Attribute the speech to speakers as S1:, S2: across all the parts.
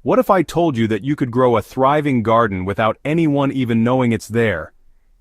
S1: What if I told you that you could grow a thriving garden without anyone even knowing it's there?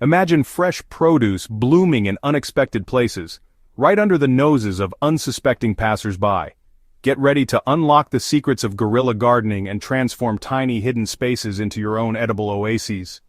S1: Imagine fresh produce blooming in unexpected places, right under the noses of unsuspecting passers-by. Get ready to unlock the secrets of guerrilla gardening and transform tiny hidden spaces into your own edible oases.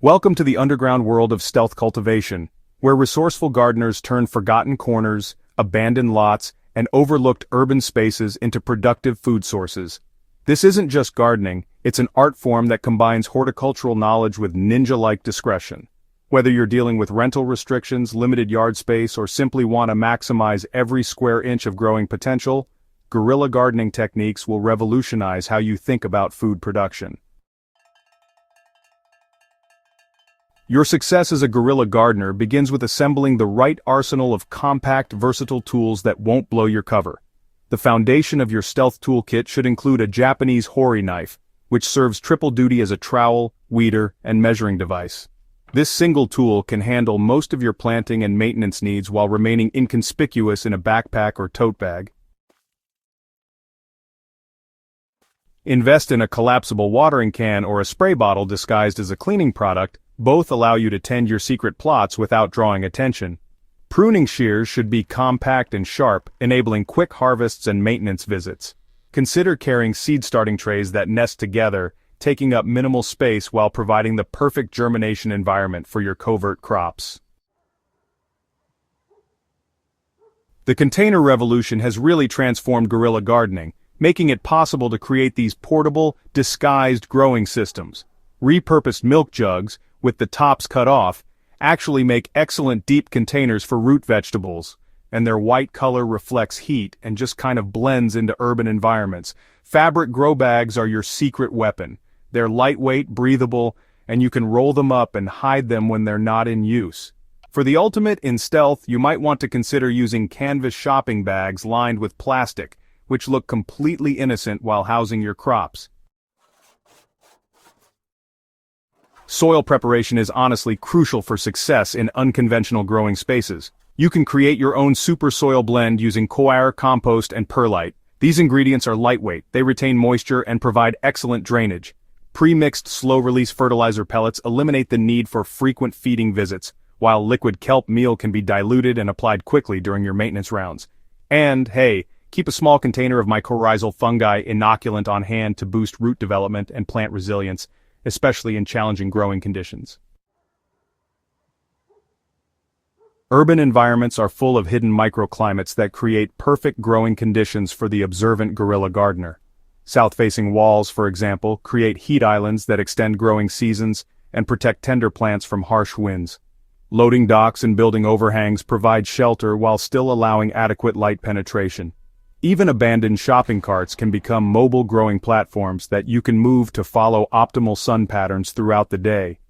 S1: Welcome to the underground world of stealth cultivation, where resourceful gardeners turn forgotten corners, abandoned lots, and overlooked urban spaces into productive food sources. This isn't just gardening, it's an art form that combines horticultural knowledge with ninja-like discretion. Whether you're dealing with rental restrictions, limited yard space, or simply want to maximize every square inch of growing potential, guerrilla gardening techniques will revolutionize how you think about food production. Your success as a guerrilla gardener begins with assembling the right arsenal of compact, versatile tools that won't blow your cover. The foundation of your stealth toolkit should include a Japanese hori knife, which serves triple duty as a trowel, weeder, and measuring device. This single tool can handle most of your planting and maintenance needs while remaining inconspicuous in a backpack or tote bag. Invest in a collapsible watering can or a spray bottle disguised as a cleaning product. Both allow you to tend your secret plots without drawing attention. Pruning shears should be compact and sharp, enabling quick harvests and maintenance visits. Consider carrying seed starting trays that nest together, taking up minimal space while providing the perfect germination environment for your covert crops. The container revolution has really transformed guerrilla gardening, making it possible to create these portable, disguised growing systems. Repurposed milk jugs, with the tops cut off, actually make excellent deep containers for root vegetables, and their white color reflects heat and just kind of blends into urban environments. Fabric grow bags are your secret weapon. They're lightweight, breathable, and you can roll them up and hide them when they're not in use. For the ultimate in stealth, you might want to consider using canvas shopping bags lined with plastic, which look completely innocent while housing your crops. Soil preparation is honestly crucial for success in unconventional growing spaces. You can create your own super soil blend using coir, compost, and perlite. These ingredients are lightweight, they retain moisture, and provide excellent drainage. Pre-mixed slow-release fertilizer pellets eliminate the need for frequent feeding visits, while liquid kelp meal can be diluted and applied quickly during your maintenance rounds. And, hey, keep a small container of mycorrhizal fungi inoculant on hand to boost root development and plant resilience, especially in challenging growing conditions. Urban environments are full of hidden microclimates that create perfect growing conditions for the observant guerrilla gardener. South-facing walls, for example, create heat islands that extend growing seasons and protect tender plants from harsh winds. Loading docks and building overhangs provide shelter while still allowing adequate light penetration. Even abandoned shopping carts can become mobile growing platforms that you can move to follow optimal sun patterns throughout the day.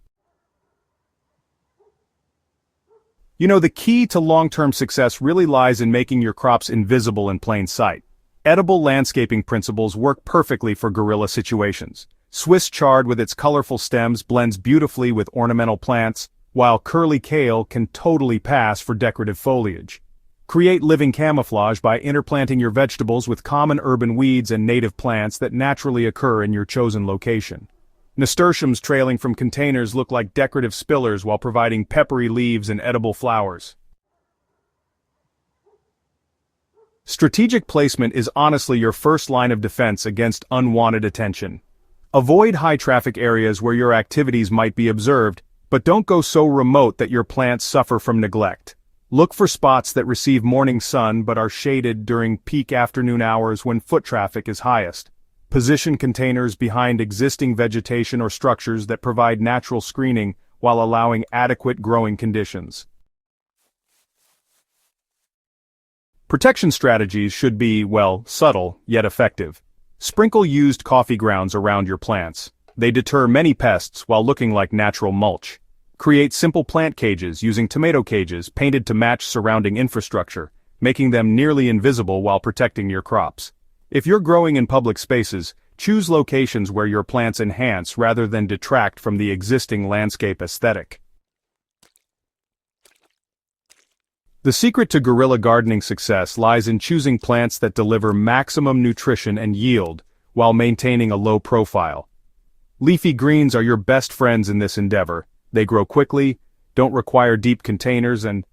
S1: You know, the key to long-term success really lies in making your crops invisible in plain sight. Edible landscaping principles work perfectly for guerrilla situations. Swiss chard with its colorful stems blends beautifully with ornamental plants, while curly kale can totally pass for decorative foliage. Create living camouflage by interplanting your vegetables with common urban weeds and native plants that naturally occur in your chosen location. Nasturtiums trailing from containers look like decorative spillers while providing peppery leaves and edible flowers. Strategic placement is honestly your first line of defense against unwanted attention. Avoid high-traffic areas where your activities might be observed, but don't go so remote that your plants suffer from neglect. Look for spots that receive morning sun but are shaded during peak afternoon hours when foot traffic is highest. Position containers behind existing vegetation or structures that provide natural screening while allowing adequate growing conditions. Protection strategies should be, well, subtle, yet effective. Sprinkle used coffee grounds around your plants. They deter many pests while looking like natural mulch. Create simple plant cages using tomato cages painted to match surrounding infrastructure, making them nearly invisible while protecting your crops. If you're growing in public spaces, choose locations where your plants enhance rather than detract from the existing landscape aesthetic. The secret to guerrilla gardening success lies in choosing plants that deliver maximum nutrition and yield, while maintaining a low profile. Leafy greens are your best friends in this endeavor. They grow quickly, don't require deep containers, and,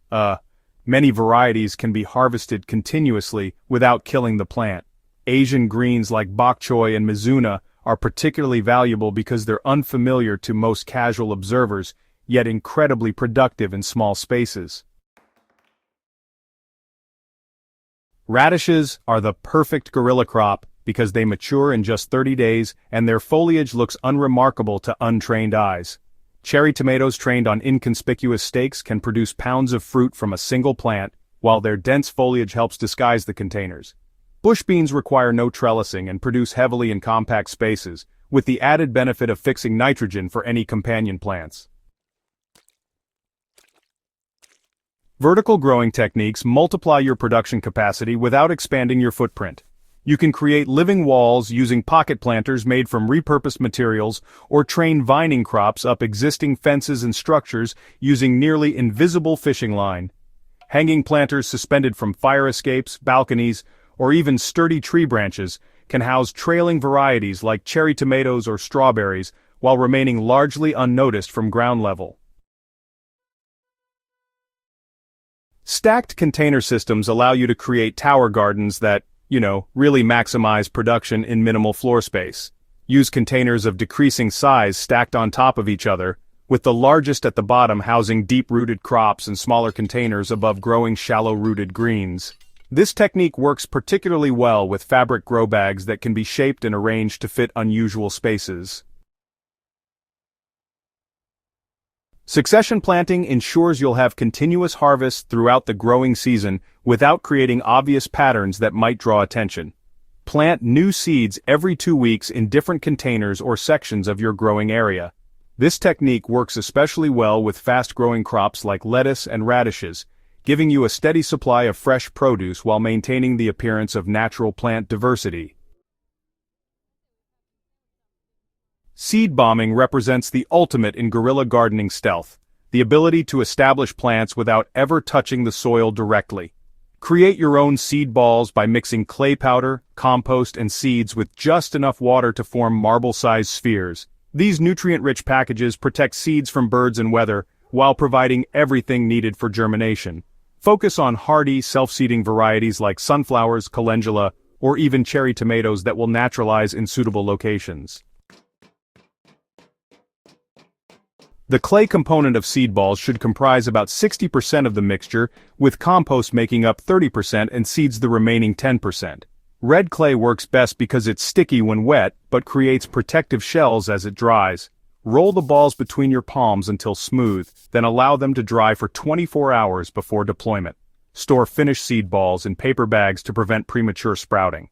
S1: many varieties can be harvested continuously without killing the plant. Asian greens like bok choy and mizuna are particularly valuable because they're unfamiliar to most casual observers, yet incredibly productive in small spaces. Radishes are the perfect guerrilla crop because they mature in just 30 days and their foliage looks unremarkable to untrained eyes. Cherry tomatoes trained on inconspicuous stakes can produce pounds of fruit from a single plant, while their dense foliage helps disguise the containers. Bush beans require no trellising and produce heavily in compact spaces, with the added benefit of fixing nitrogen for any companion plants. Vertical growing techniques multiply your production capacity without expanding your footprint. You can create living walls using pocket planters made from repurposed materials or train vining crops up existing fences and structures using nearly invisible fishing line. Hanging planters suspended from fire escapes, balconies, or even sturdy tree branches can house trailing varieties like cherry tomatoes or strawberries while remaining largely unnoticed from ground level. Stacked container systems allow you to create tower gardens that, really maximize production in minimal floor space. Use containers of decreasing size stacked on top of each other, with the largest at the bottom housing deep-rooted crops and smaller containers above growing shallow-rooted greens. This technique works particularly well with fabric grow bags that can be shaped and arranged to fit unusual spaces. Succession planting ensures you'll have continuous harvests throughout the growing season without creating obvious patterns that might draw attention. Plant new seeds every 2 weeks in different containers or sections of your growing area. This technique works especially well with fast-growing crops like lettuce and radishes, giving you a steady supply of fresh produce while maintaining the appearance of natural plant diversity. Seed bombing represents the ultimate in guerrilla gardening stealth, the ability to establish plants without ever touching the soil directly. Create your own seed balls by mixing clay powder, compost, and seeds with just enough water to form marble-sized spheres. These nutrient-rich packages protect seeds from birds and weather, while providing everything needed for germination. Focus on hardy, self-seeding varieties like sunflowers, calendula, or even cherry tomatoes that will naturalize in suitable locations. The clay component of seed balls should comprise about 60% of the mixture, with compost making up 30% and seeds the remaining 10%. Red clay works best because it's sticky when wet, but creates protective shells as it dries. Roll the balls between your palms until smooth, then allow them to dry for 24 hours before deployment. Store finished seed balls in paper bags to prevent premature sprouting.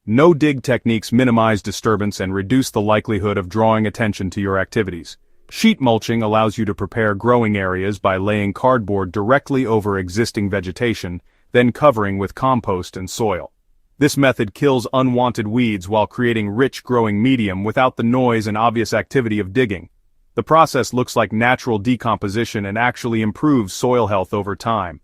S1: No-dig techniques minimize disturbance and reduce the likelihood of drawing attention to your activities. Sheet mulching allows you to prepare growing areas by laying cardboard directly over existing vegetation, then covering with compost and soil. This method kills unwanted weeds while creating rich growing medium without the noise and obvious activity of digging. The process looks like natural decomposition and actually improves soil health over time.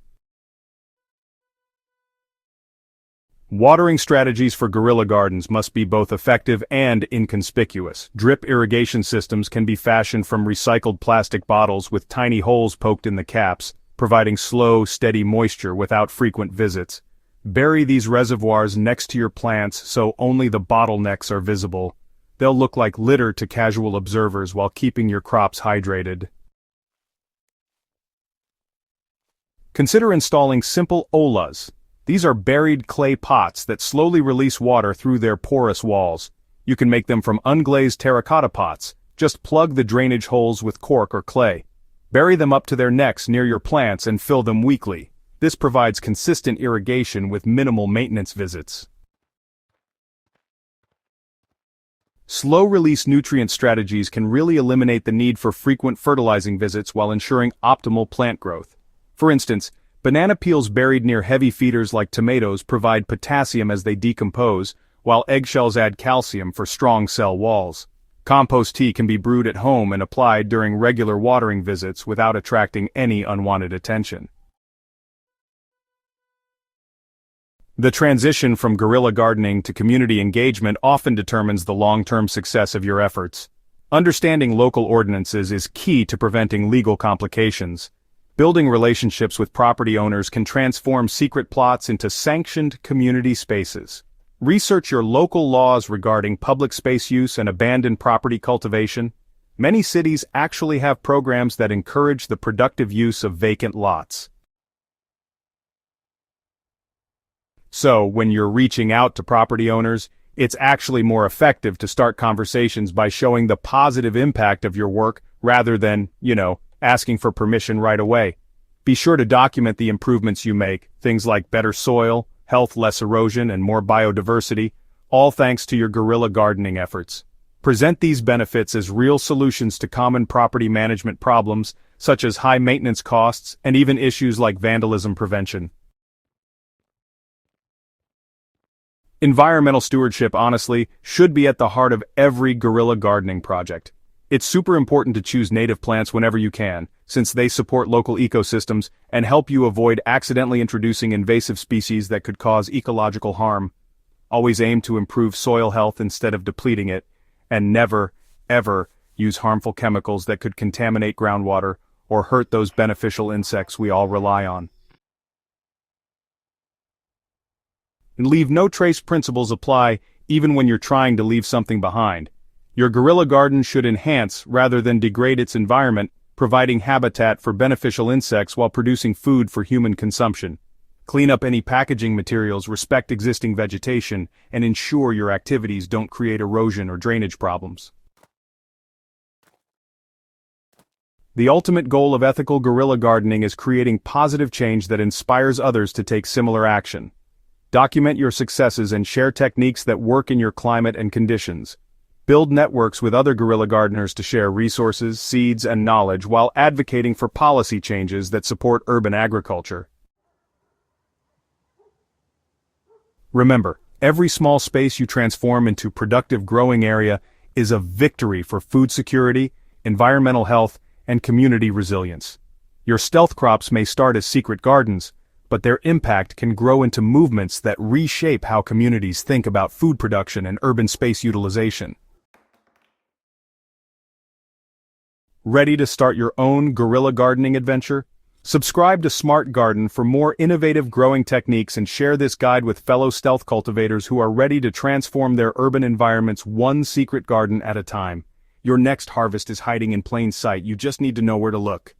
S1: Watering strategies for guerrilla gardens must be both effective and inconspicuous. Drip irrigation systems can be fashioned from recycled plastic bottles with tiny holes poked in the caps, providing slow, steady moisture without frequent visits. Bury these reservoirs next to your plants so only the bottlenecks are visible. They'll look like litter to casual observers while keeping your crops hydrated. Consider installing simple olas. These are buried clay pots that slowly release water through their porous walls. You can make them from unglazed terracotta pots. Just plug the drainage holes with cork or clay. Bury them up to their necks near your plants and fill them weekly. This provides consistent irrigation with minimal maintenance visits. Slow-release nutrient strategies can really eliminate the need for frequent fertilizing visits while ensuring optimal plant growth. For instance, banana peels buried near heavy feeders like tomatoes provide potassium as they decompose, while eggshells add calcium for strong cell walls. Compost tea can be brewed at home and applied during regular watering visits without attracting any unwanted attention. The transition from guerrilla gardening to community engagement often determines the long-term success of your efforts. Understanding local ordinances is key to preventing legal complications. Building relationships with property owners can transform secret plots into sanctioned community spaces. Research your local laws regarding public space use and abandoned property cultivation. Many cities actually have programs that encourage the productive use of vacant lots. So, when you're reaching out to property owners, it's actually more effective to start conversations by showing the positive impact of your work rather than, asking for permission right away. Be sure to document the improvements you make, things like better soil, health, less erosion, and more biodiversity, all thanks to your guerrilla gardening efforts. Present these benefits as real solutions to common property management problems, such as high maintenance costs and even issues like vandalism prevention. Environmental stewardship, honestly, should be at the heart of every guerrilla gardening project. It's super important to choose native plants whenever you can, since they support local ecosystems and help you avoid accidentally introducing invasive species that could cause ecological harm. Always aim to improve soil health instead of depleting it, and never, ever use harmful chemicals that could contaminate groundwater or hurt those beneficial insects we all rely on. And leave no trace principles apply even when you're trying to leave something behind. Your guerrilla garden should enhance rather than degrade its environment, providing habitat for beneficial insects while producing food for human consumption. Clean up any packaging materials, respect existing vegetation, and ensure your activities don't create erosion or drainage problems. The ultimate goal of ethical guerrilla gardening is creating positive change that inspires others to take similar action. Document your successes and share techniques that work in your climate and conditions. Build networks with other guerrilla gardeners to share resources, seeds, and knowledge while advocating for policy changes that support urban agriculture. Remember, every small space you transform into productive growing area is a victory for food security, environmental health, and community resilience. Your stealth crops may start as secret gardens, but their impact can grow into movements that reshape how communities think about food production and urban space utilization. Ready to start your own guerrilla gardening adventure? Subscribe to Smart Garden for more innovative growing techniques and share this guide with fellow stealth cultivators who are ready to transform their urban environments one secret garden at a time. Your next harvest is hiding in plain sight, you just need to know where to look.